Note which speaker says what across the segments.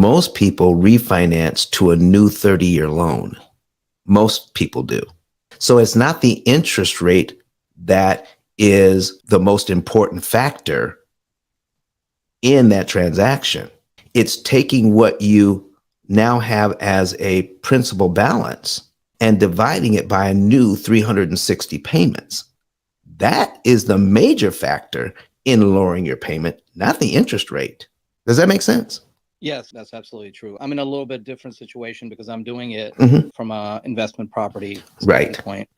Speaker 1: most people refinance to a new 30-year loan. Most people do. So it's not the interest rate that is the most important factor in that transaction. It's taking what you now have as a principal balance and dividing it by a new 360 payments. That is the major factor in lowering your payment, not the interest rate. Does that make sense?
Speaker 2: Yes, that's absolutely true. I'm in a little bit different situation because I'm doing it
Speaker 1: Mm-hmm.
Speaker 2: from an investment property
Speaker 1: Right.
Speaker 2: standpoint.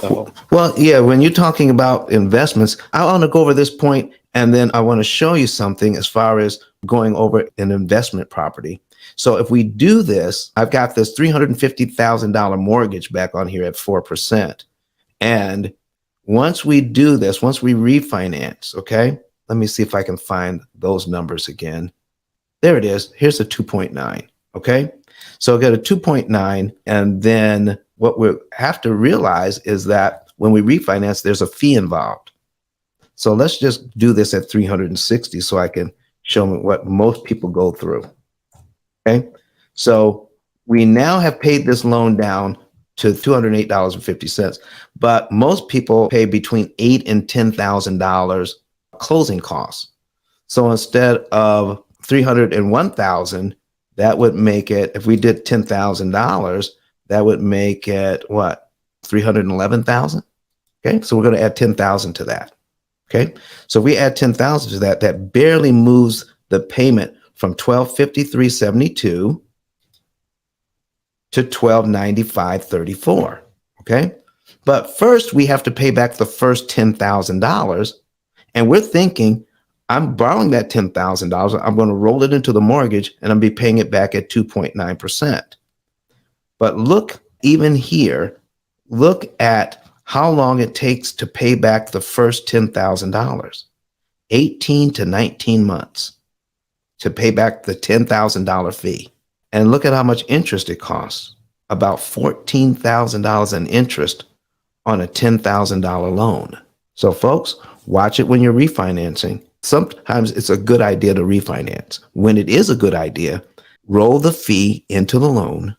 Speaker 2: So,
Speaker 1: Well, yeah, when you're talking about investments, I want to go over this point, and then I want to show you something as far as going over an investment property. So if we do this, I've got this $350,000 mortgage back on here at 4%. And once we do this, once we refinance, okay, let me see if I can find those numbers again. There it is. Here's a 2.9. Okay. So get a 2.9. And then what we have to realize is that when we refinance, there's a fee involved. So let's just do this at 360 so I can show them what most people go through. Okay. So we now have paid this loan down to $208.50, but most people pay between $8,000 and $10,000 closing costs. So instead of $301,000, that would make it, if we did $10,000, that would make it what? $311,000. Okay. So we're going to add 10,000 to that. Okay. So if we add 10,000 to that, that barely moves the payment from $1,253.72 to $1,295.34. Okay. But first we have to pay back the first $10,000. And we're thinking, I'm borrowing that $10,000. I'm going to roll it into the mortgage and I'm be paying it back at 2.9%. But look, even here, look at how long it takes to pay back the first $10,000. 18 to 19 months to pay back the $10,000 fee. And look at how much interest it costs. About $14,000 in interest on a $10,000 loan. So folks, watch it when you're refinancing. Sometimes it's a good idea to refinance. When it is a good idea, roll the fee into the loan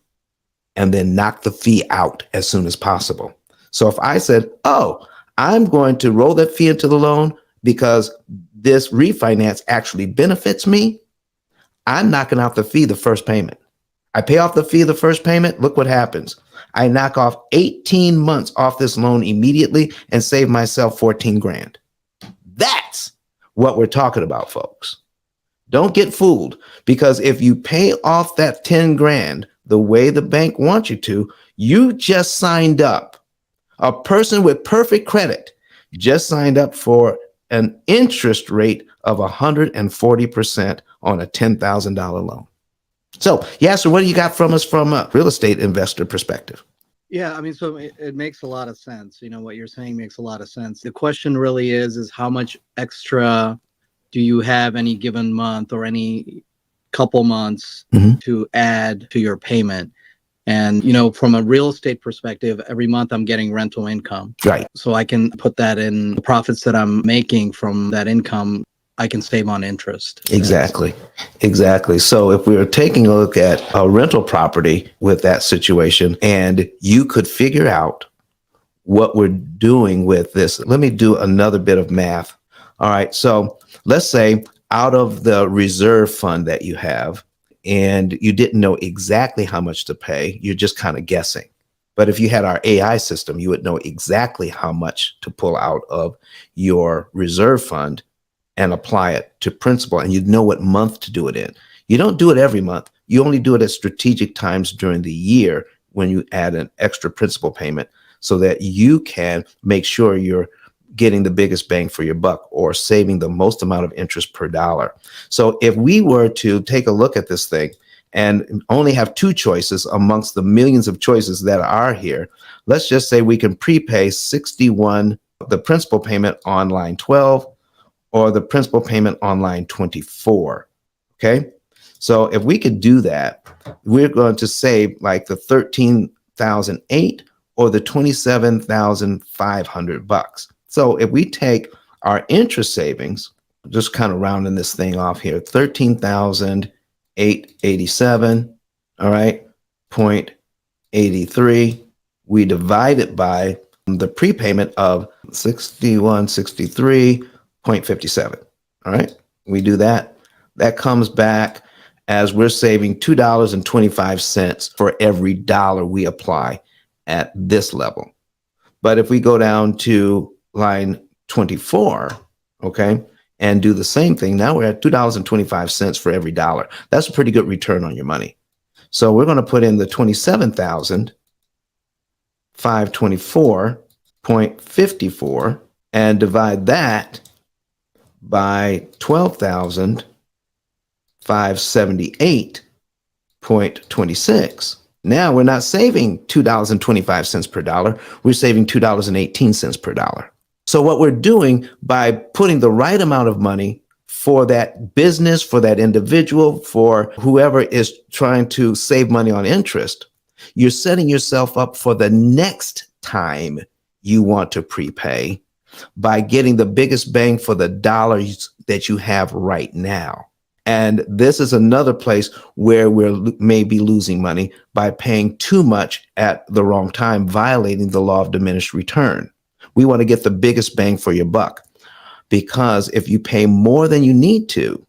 Speaker 1: and then knock the fee out as soon as possible. So if I said, oh, I'm going to roll that fee into the loan because this refinance actually benefits me, I'm knocking out the fee the first payment. I pay off the fee the first payment. Look what happens. I knock off 18 months off this loan immediately and save myself 14 grand. That's what we're talking about, folks. Don't get fooled, because if you pay off that 10 grand the way the bank wants you to, you just signed up. A person with perfect credit just signed up for an interest rate of 140% on a $10,000 loan. So, Yasser, what do you got from us from a real estate investor perspective?
Speaker 2: yeah, I mean, so it makes a lot of sense. You know, what you're saying makes a lot of sense. The question really is how much extra do you have any given month or any couple months to add to your payment? And, you know, from a real estate perspective, every month I'm getting rental income.
Speaker 1: Right.
Speaker 2: So I can put that in the profits that I'm making from that income. I can save on interest.
Speaker 1: Exactly. So if we were taking a look at a rental property with that situation, and you could figure out what we're doing with this, let me do another bit of math. All right. So let's say out of the reserve fund that you have, and you didn't know exactly how much to pay, you're just kind of guessing. But if you had our AI system, you would know exactly how much to pull out of your reserve fund and apply it to principal, and you'd know what month to do it in. You don't do it every month. You only do it at strategic times during the year when you add an extra principal payment so that you can make sure you're getting the biggest bang for your buck or saving the most amount of interest per dollar. So if we were to take a look at this thing and only have two choices amongst the millions of choices that are here, let's just say we can prepay 61, the principal payment on line 12, or the principal payment on line 24. Okay. So if we could do that, we're going to save like the 13,008 or the 27,500 bucks. So if we take our interest savings, just kind of rounding this thing off here, 13,000 0.887, all right, 0.83. We divide it by the prepayment of 6163.57. All right, we do that. That comes back as we're saving $2.25 for every dollar we apply at this level. But if we go down to line 24, okay, and do the same thing, now we're at $2.25 for every dollar. That's a pretty good return on your money. So we're going to put in the 27,524.54 and divide that by 12,578.26. Now we're not saving $2.25 per dollar. We're saving $2.18 per dollar. So what we're doing by putting the right amount of money for that business, for that individual, for whoever is trying to save money on interest, you're setting yourself up for the next time you want to prepay by getting the biggest bang for the dollars that you have right now. And this is another place where we're maybe losing money by paying too much at the wrong time, violating the law of diminished return. We want to get the biggest bang for your buck, because if you pay more than you need to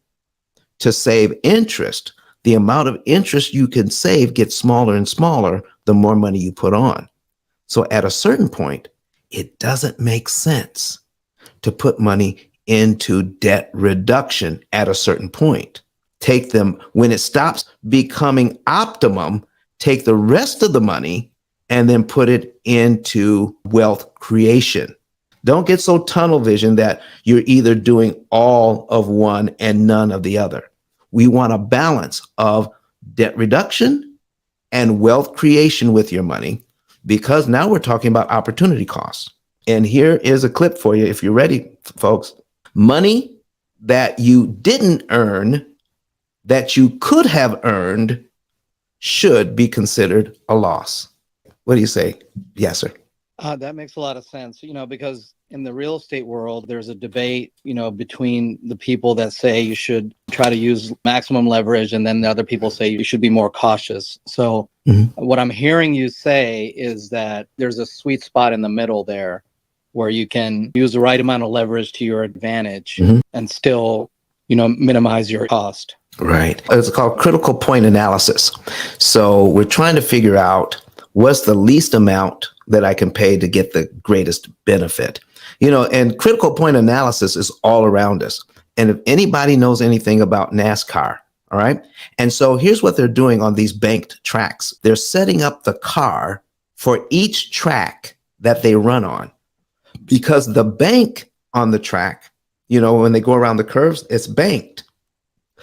Speaker 1: save interest, the amount of interest you can save gets smaller and smaller the more money you put on. So at a certain point, it doesn't make sense to put money into debt reduction at a certain point. Take them when it stops becoming optimum, take the rest of the money and then put it into wealth creation. Don't get so tunnel vision that you're either doing all of one and none of the other. We want a balance of debt reduction and wealth creation with your money, because now we're talking about opportunity costs. And here is a clip for you if you're ready, folks. Money that you didn't earn, that you could have earned, should be considered a loss. What do you say? Yes, sir.
Speaker 2: That makes a lot of sense, because in the real estate world, there's a debate, between the people that say you should try to use maximum leverage, and then the other people say you should be more cautious. So what I'm hearing you say is that there's a sweet spot in the middle there where you can use the right amount of leverage to your advantage and still, minimize your cost.
Speaker 1: Right. It's called critical point analysis. So we're trying to figure out what's the least amount that I can pay to get the greatest benefit. And critical point analysis is all around us. And if anybody knows anything about NASCAR, all right. And so here's what they're doing on these banked tracks. They're setting up the car for each track that they run on, because the bank on the track, when they go around the curves, it's banked.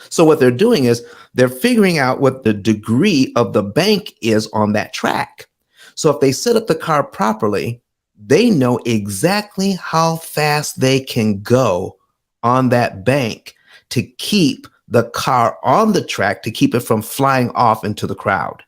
Speaker 1: So what they're doing is they're figuring out what the degree of the bank is on that track. So if they set up the car properly, they know exactly how fast they can go on that bank to keep the car on the track, to keep it from flying off into the crowd.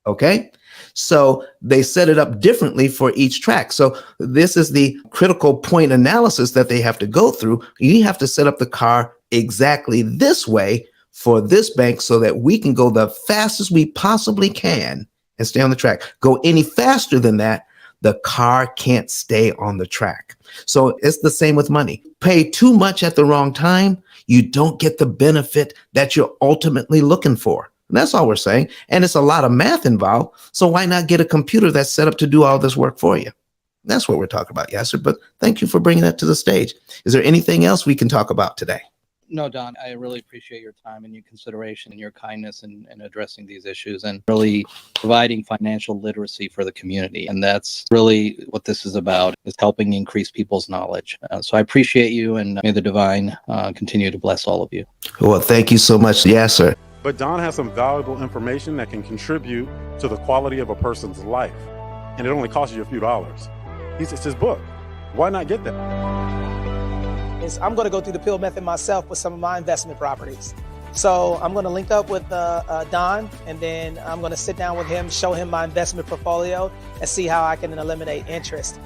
Speaker 1: Okay? So they set it up differently for each track. So this is the critical point analysis that they have to go through. You have to set up the car exactly this way for this bank so that we can go the fastest we possibly can and stay on the track. Go any faster than that, the car can't stay on the track. So it's the same with money. Pay too much at the wrong time, you don't get the benefit that you're ultimately looking for. And that's all we're saying. And it's a lot of math involved. So why not get a computer that's set up to do all this work for you? That's what we're talking about, Yasser. But thank you for bringing that to the stage. Is there anything else we can talk about today?
Speaker 2: No, Don, I really appreciate your time and your consideration and your kindness in addressing these issues and really providing financial literacy for the community. And that's really what this is about, is helping increase people's knowledge. So I appreciate you, and may the divine continue to bless all of you. Well,
Speaker 1: thank you so much, Yasser.
Speaker 3: But Don has some valuable information that can contribute to the quality of a person's life. And it only costs you a few dollars. It's his book. Why not get that?
Speaker 4: I'm going to go through the P.I.L.L method myself with some of my investment properties. So I'm going to link up with Don, and then I'm going to sit down with him, show him my investment portfolio, and see how I can eliminate interest.